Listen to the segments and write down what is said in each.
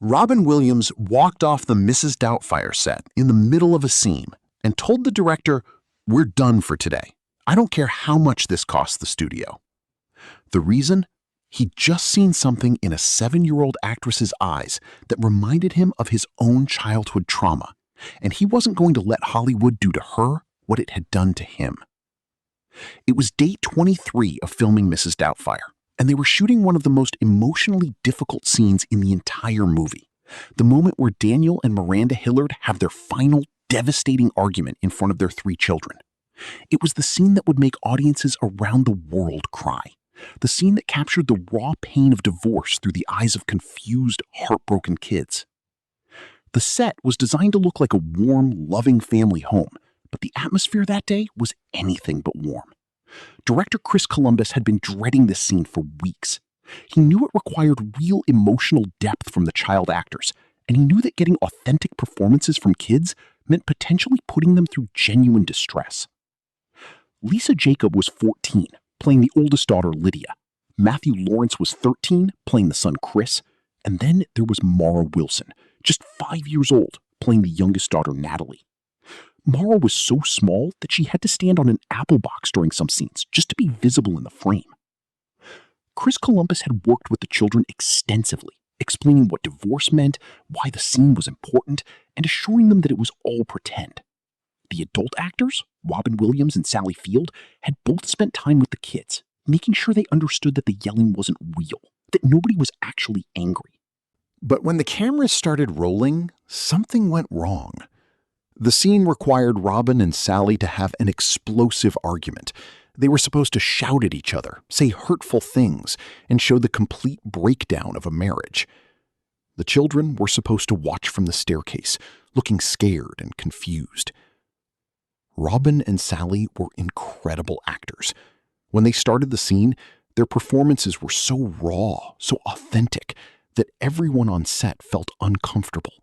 Robin Williams walked off the Mrs. Doubtfire set in the middle of a scene and told the director, "We're done for today. I don't care how much this costs the studio." The reason? He'd just seen something in a 7-year-old actress's eyes that reminded him of his own childhood trauma, and he wasn't going to let Hollywood do to her what it had done to him. It was day 23 of filming Mrs. Doubtfire, and they were shooting one of the most emotionally difficult scenes in the entire movie, the moment where Daniel and Miranda Hillard have their final devastating argument in front of their 3 children. It was the scene that would make audiences around the world cry, the scene that captured the raw pain of divorce through the eyes of confused, heartbroken kids. The set was designed to look like a warm, loving family home, but the atmosphere that day was anything but warm. Director Chris Columbus had been dreading this scene for weeks. He knew it required real emotional depth from the child actors, and he knew that getting authentic performances from kids meant potentially putting them through genuine distress. Lisa Jacob was 14, playing the oldest daughter, Lydia. Matthew Lawrence was 13, playing the son, Chris. And then there was Mara Wilson, just 5 years old, playing the youngest daughter, Natalie. Mara was so small that she had to stand on an apple box during some scenes just to be visible in the frame. Chris Columbus had worked with the children extensively, explaining what divorce meant, why the scene was important, and assuring them that it was all pretend. The adult actors, Robin Williams and Sally Field, had both spent time with the kids, making sure they understood that the yelling wasn't real, that nobody was actually angry. But when the cameras started rolling, something went wrong. The scene required Robin and Sally to have an explosive argument. They were supposed to shout at each other, say hurtful things, and show the complete breakdown of a marriage. The children were supposed to watch from the staircase, looking scared and confused. Robin and Sally were incredible actors. When they started the scene, their performances were so raw, so authentic, that everyone on set felt uncomfortable.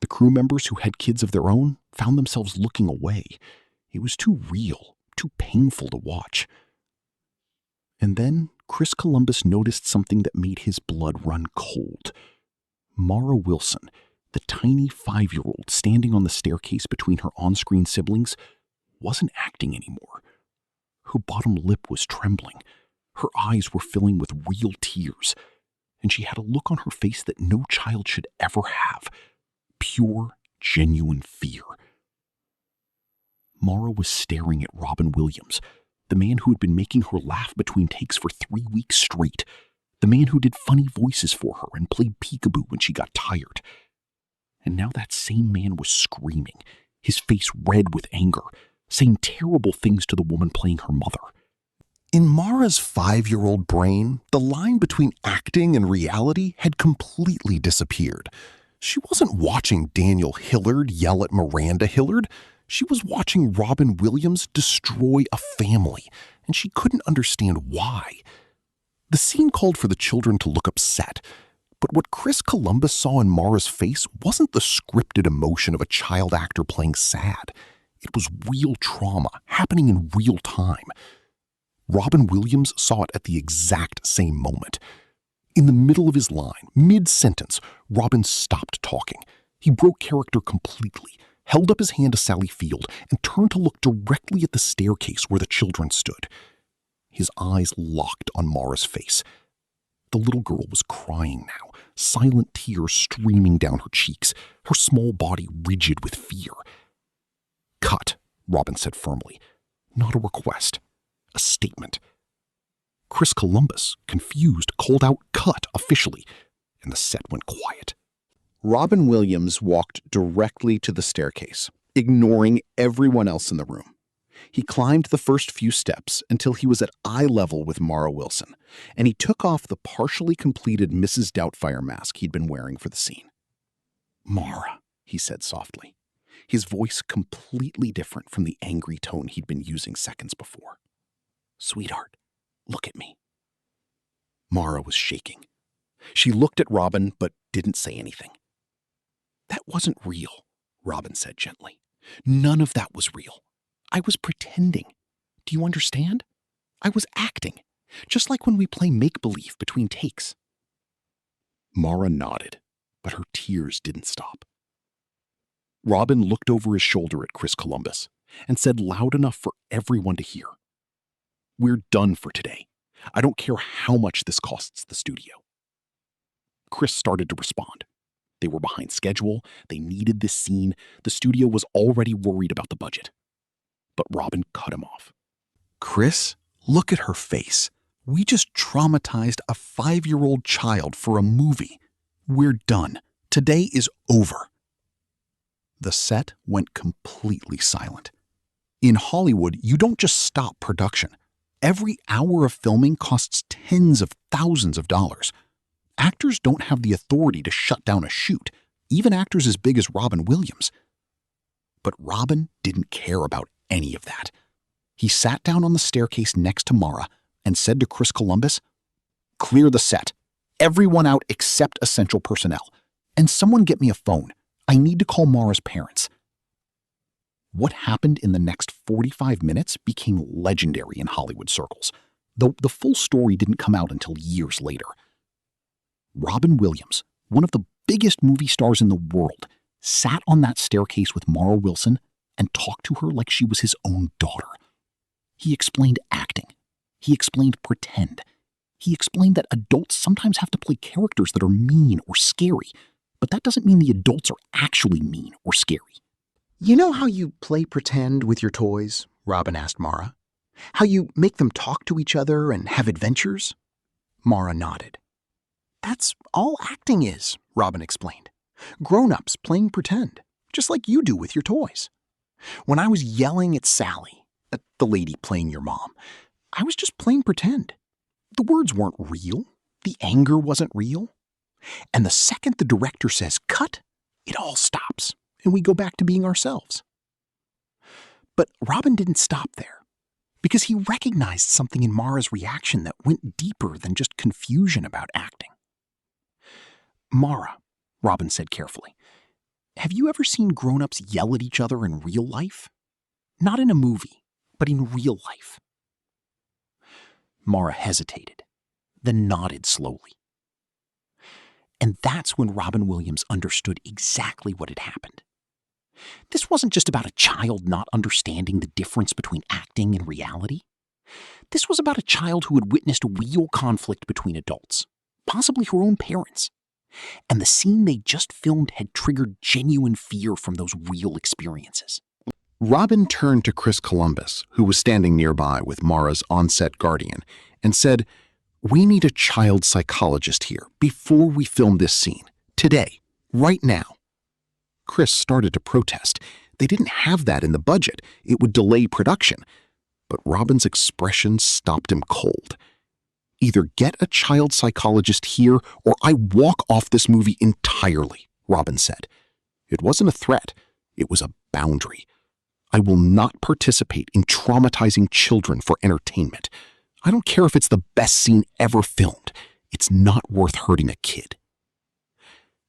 The crew members who had kids of their own found themselves looking away. It was too real, too painful to watch. And then Chris Columbus noticed something that made his blood run cold. Mara Wilson, the tiny 5-year-old standing on the staircase between her on-screen siblings, wasn't acting anymore. Her bottom lip was trembling. Her eyes were filling with real tears, and she had a look on her face that no child should ever have. Pure, genuine fear. Mara was staring at Robin Williams, the man who had been making her laugh between takes for 3 weeks straight, the man who did funny voices for her and played peekaboo when she got tired. And now that same man was screaming, his face red with anger, saying terrible things to the woman playing her mother. In Mara's 5-year-old brain, the line between acting and reality had completely disappeared. She wasn't watching Daniel Hillard yell at Miranda Hillard. She was watching Robin Williams destroy a family, and she couldn't understand why. The scene called for the children to look upset, but what Chris Columbus saw in Mara's face wasn't the scripted emotion of a child actor playing sad. It was real trauma happening in real time. Robin Williams saw it at the exact same moment. In the middle of his line, mid-sentence, Robin stopped talking. He broke character completely, held up his hand to Sally Field, and turned to look directly at the staircase where the children stood. His eyes locked on Mara's face. The little girl was crying now, silent tears streaming down her cheeks, her small body rigid with fear. "Cut," Robin said firmly. Not a request, a statement. Chris Columbus, confused, called out "cut" officially, and the set went quiet. Robin Williams walked directly to the staircase, ignoring everyone else in the room. He climbed the first few steps until he was at eye level with Mara Wilson, and he took off the partially completed Mrs. Doubtfire mask he'd been wearing for the scene. "Mara," he said softly, his voice completely different from the angry tone he'd been using seconds before. "Sweetheart, look at me." Mara was shaking. She looked at Robin but didn't say anything. "That wasn't real," Robin said gently. "None of that was real. I was pretending. Do you understand? I was acting, just like when we play make-believe between takes." Mara nodded. but her tears didn't stop. Robin looked over his shoulder at Chris Columbus and said loud enough for everyone to hear, "We're done for today. I don't care how much this costs the studio." Chris started to respond. They were behind schedule. They needed this scene. The studio was already worried about the budget. But Robin cut him off. "Chris, look at her face. We just traumatized a 5-year-old child for a movie. We're done. Today is over." The set went completely silent. In Hollywood, you don't just stop production. Every hour of filming costs tens of thousands of dollars. Actors don't have the authority to shut down a shoot, even actors as big as Robin Williams. But Robin didn't care about any of that. He sat down on the staircase next to Mara and said to Chris Columbus, "Clear the set. Everyone out except essential personnel. And someone get me a phone. I need to call Mara's parents." What happened in the next 45 minutes became legendary in Hollywood circles, though the full story didn't come out until years later. Robin Williams, one of the biggest movie stars in the world, sat on that staircase with Mara Wilson and talked to her like she was his own daughter. He explained acting. He explained pretend. He explained that adults sometimes have to play characters that are mean or scary, but that doesn't mean the adults are actually mean or scary. "You know how you play pretend with your toys?" Robin asked Mara. "How you make them talk to each other and have adventures?" Mara nodded. "That's all acting is," Robin explained. "Grown-ups playing pretend, just like you do with your toys. When I was yelling at Sally, at the lady playing your mom, I was just playing pretend. The words weren't real. The anger wasn't real. And the second the director says cut, it all stops, and we go back to being ourselves." But Robin didn't stop there, because he recognized something in Mara's reaction that went deeper than just confusion about acting. "Mara," Robin said carefully, "have you ever seen grown-ups yell at each other in real life? Not in a movie, but in real life." Mara hesitated, then nodded slowly. And that's when Robin Williams understood exactly what had happened. This wasn't just about a child not understanding the difference between acting and reality. This was about a child who had witnessed real conflict between adults, possibly her own parents. And the scene they just filmed had triggered genuine fear from those real experiences. Robin turned to Chris Columbus, who was standing nearby with Mara's on-set guardian, and said, "We need a child psychologist here before we film this scene. Today. Right now." Chris started to protest. They didn't have that in the budget. It would delay production. But Robin's expression stopped him cold. "Either get a child psychologist here or I walk off this movie entirely," Robin said. It wasn't a threat. It was a boundary. "I will not participate in traumatizing children for entertainment. I don't care if it's the best scene ever filmed. It's not worth hurting a kid."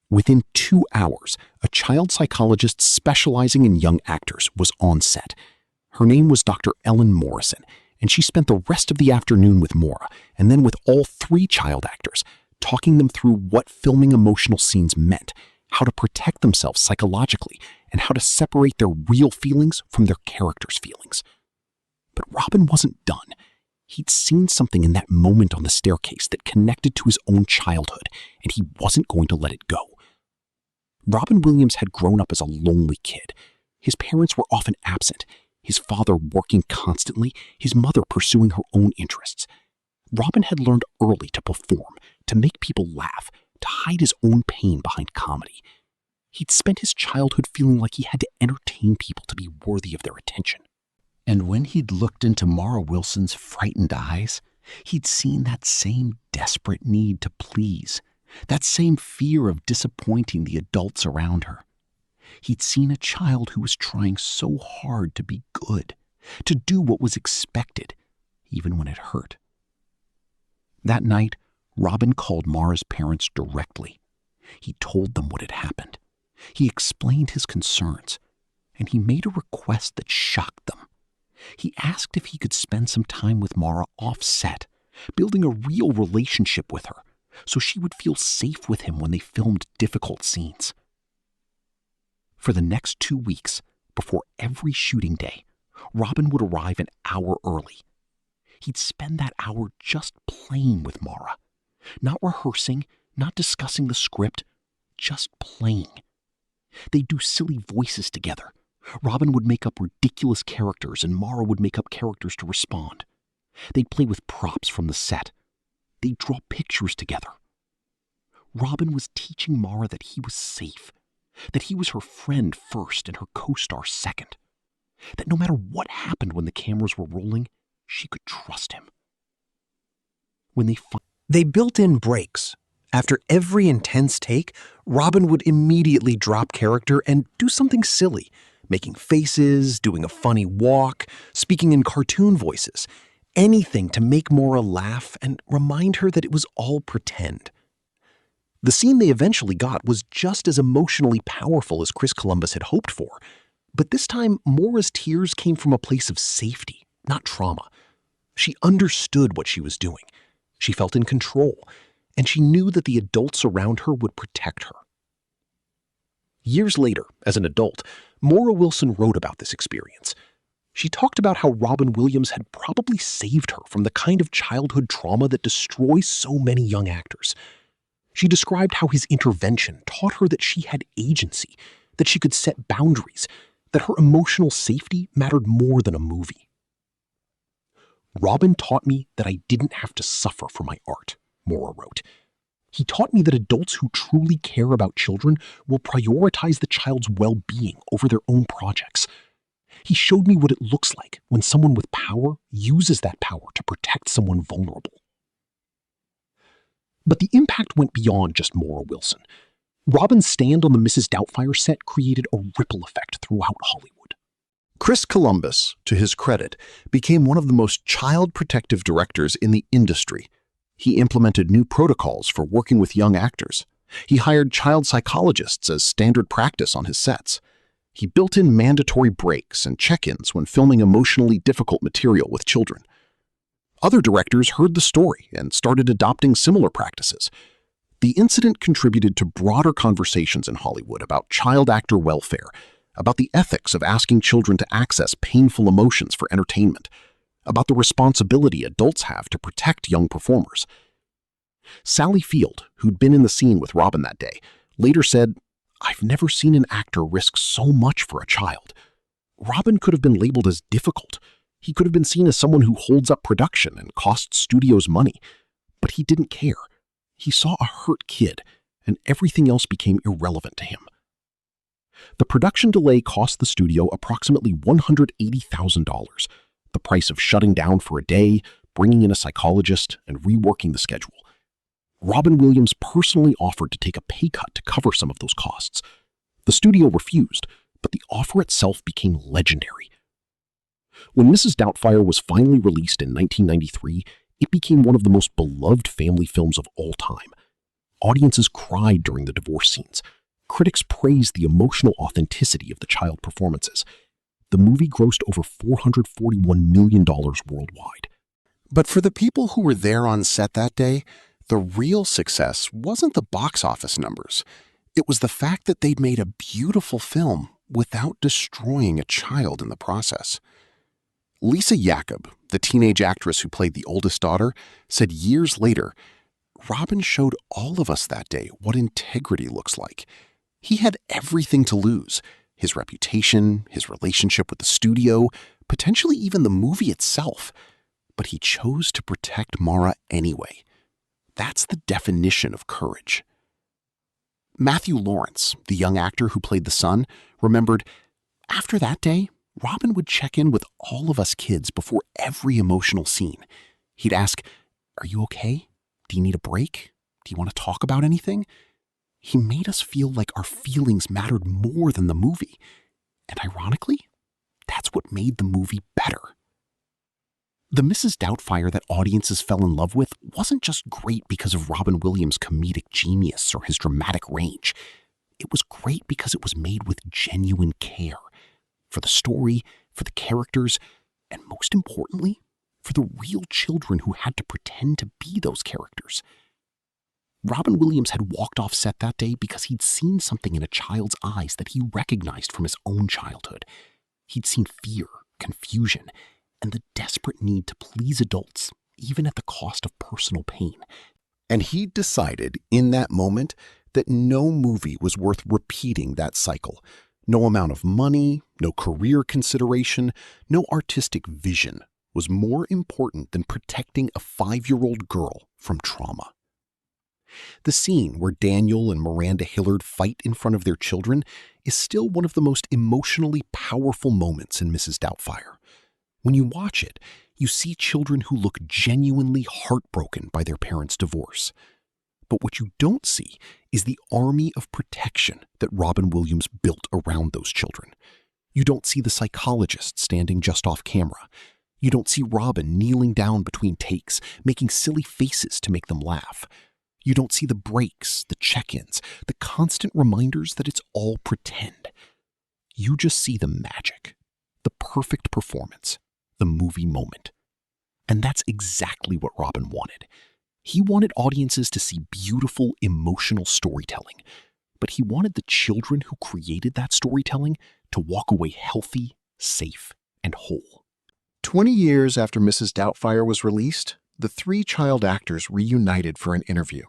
Within 2 hours, a child psychologist specializing in young actors was on set. Her name was Dr. Ellen Morrison, and she spent the rest of the afternoon with Mara and then with all 3 child actors, talking them through what filming emotional scenes meant, how to protect themselves psychologically, and how to separate their real feelings from their characters' feelings. But Robin wasn't done. He'd seen something in that moment on the staircase that connected to his own childhood, and he wasn't going to let it go. Robin Williams had grown up as a lonely kid. His parents were often absent, his father working constantly, his mother pursuing her own interests. Robin had learned early to perform, to make people laugh, to hide his own pain behind comedy. He'd spent his childhood feeling like he had to entertain people to be worthy of their attention. And when he'd looked into Mara Wilson's frightened eyes, he'd seen that same desperate need to please, that same fear of disappointing the adults around her. He'd seen a child who was trying so hard to be good, to do what was expected, even when it hurt. That night, Robin called Mara's parents directly. He told them what had happened. He explained his concerns, and he made a request that shocked them. He asked if he could spend some time with Mara off set, building a real relationship with her, so she would feel safe with him when they filmed difficult scenes. For the next 2 weeks, before every shooting day, Robin would arrive an hour early. He'd spend that hour just playing with Mara, not rehearsing, not discussing the script, just playing. They'd do silly voices together. Robin would make up ridiculous characters and Mara would make up characters to respond. They'd play with props from the set. They'd draw pictures together. Robin was teaching Mara that he was safe, that he was her friend first and her co-star second, that no matter what happened when the cameras were rolling, she could trust him. When they built in breaks. After every intense take, Robin would immediately drop character and do something silly, making faces, doing a funny walk, speaking in cartoon voices, anything to make Mara laugh and remind her that it was all pretend. The scene they eventually got was just as emotionally powerful as Chris Columbus had hoped for, but this time Mora's tears came from a place of safety, not trauma. She understood what she was doing. She felt in control, and she knew that the adults around her would protect her. Years later, as an adult, Maura Wilson wrote about this experience. She talked about how Robin Williams had probably saved her from the kind of childhood trauma that destroys so many young actors. She described how his intervention taught her that she had agency, that she could set boundaries, that her emotional safety mattered more than a movie. Robin taught me that I didn't have to suffer for my art, Maura wrote. He taught me that adults who truly care about children will prioritize the child's well-being over their own projects. He showed me what it looks like when someone with power uses that power to protect someone vulnerable. But the impact went beyond just Maura Wilson. Robin's stand on the Mrs. Doubtfire set created a ripple effect throughout Hollywood. Chris Columbus, to his credit, became one of the most child-protective directors in the industry. He implemented new protocols for working with young actors. He hired child psychologists as standard practice on his sets. He built in mandatory breaks and check-ins when filming emotionally difficult material with children. Other directors heard the story and started adopting similar practices. The incident contributed to broader conversations in Hollywood about child actor welfare, about the ethics of asking children to access painful emotions for entertainment, about the responsibility adults have to protect young performers. Sally Field, who'd been in the scene with Robin that day, later said, "I've never seen an actor risk so much for a child. Robin could have been labeled as difficult. He could have been seen as someone who holds up production and costs studios money. But he didn't care. He saw a hurt kid, and everything else became irrelevant to him." The production delay cost the studio approximately $180,000, the price of shutting down for a day, bringing in a psychologist, and reworking the schedule. Robin Williams personally offered to take a pay cut to cover some of those costs. The studio refused, but the offer itself became legendary. When Mrs. Doubtfire was finally released in 1993, it became one of the most beloved family films of all time. Audiences cried during the divorce scenes. Critics praised the emotional authenticity of the child performances. The movie grossed over $441 million worldwide. But for the people who were there on set that day, the real success wasn't the box office numbers. It was the fact that they'd made a beautiful film without destroying a child in the process. Lisa Jacob, the teenage actress who played the oldest daughter, said years later, "Robin showed all of us that day what integrity looks like. He had everything to lose. His reputation, his relationship with the studio, potentially even the movie itself. But he chose to protect Mara anyway. That's the definition of courage." Matthew Lawrence, the young actor who played the son, remembered, "After that day, Robin would check in with all of us kids before every emotional scene. He'd ask, 'Are you okay? Do you need a break? Do you want to talk about anything?' He made us feel like our feelings mattered more than the movie. And ironically, that's what made the movie better." The Mrs. Doubtfire that audiences fell in love with wasn't just great because of Robin Williams' comedic genius or his dramatic range. It was great because it was made with genuine care. For the story, for the characters, and most importantly, for the real children who had to pretend to be those characters. Robin Williams had walked off set that day because he'd seen something in a child's eyes that he recognized from his own childhood. He'd seen fear, confusion, and the desperate need to please adults, even at the cost of personal pain. And he decided in that moment that no movie was worth repeating that cycle. No amount of money, no career consideration, no artistic vision was more important than protecting a 5-year-old girl from trauma. The scene where Daniel and Miranda Hillard fight in front of their children is still one of the most emotionally powerful moments in Mrs. Doubtfire. When you watch it, you see children who look genuinely heartbroken by their parents' divorce. But what you don't see is the army of protection that Robin Williams built around those children. You don't see the psychologist standing just off camera. You don't see Robin kneeling down between takes, making silly faces to make them laugh. You don't see the breaks, the check-ins, the constant reminders that it's all pretend. You just see the magic, the perfect performance, the movie moment. And that's exactly what Robin wanted. He wanted audiences to see beautiful, emotional storytelling, but he wanted the children who created that storytelling to walk away healthy, safe, and whole. 20 years after Mrs. Doubtfire was released, the 3 child actors reunited for an interview.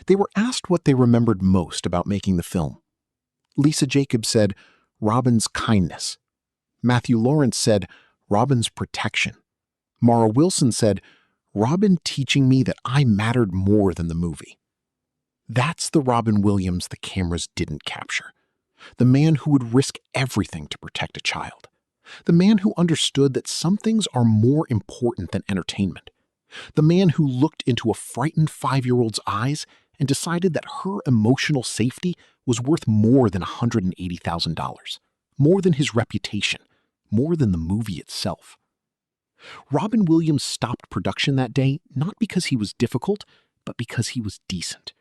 They were asked what they remembered most about making the film. Lisa Jacobs said, "Robin's kindness." Matthew Lawrence said, "Robin's protection." Mara Wilson said, "Robin teaching me that I mattered more than the movie." That's the Robin Williams the cameras didn't capture. The man who would risk everything to protect a child. The man who understood that some things are more important than entertainment. The man who looked into a frightened 5-year-old's eyes and decided that her emotional safety was worth more than $180,000, more than his reputation, more than the movie itself. Robin Williams stopped production that day not because he was difficult, but because he was decent.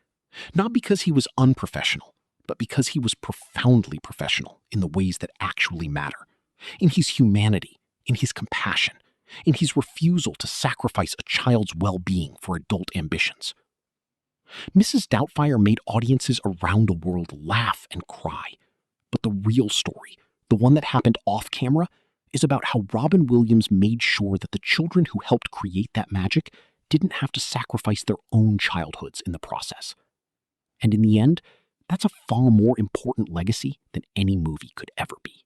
Not because he was unprofessional, but because he was profoundly professional in the ways that actually matter. In his humanity, in his compassion, in his refusal to sacrifice a child's well-being for adult ambitions. Mrs. Doubtfire made audiences around the world laugh and cry. But the real story, the one that happened off camera, is about how Robin Williams made sure that the children who helped create that magic didn't have to sacrifice their own childhoods in the process. And in the end, that's a far more important legacy than any movie could ever be.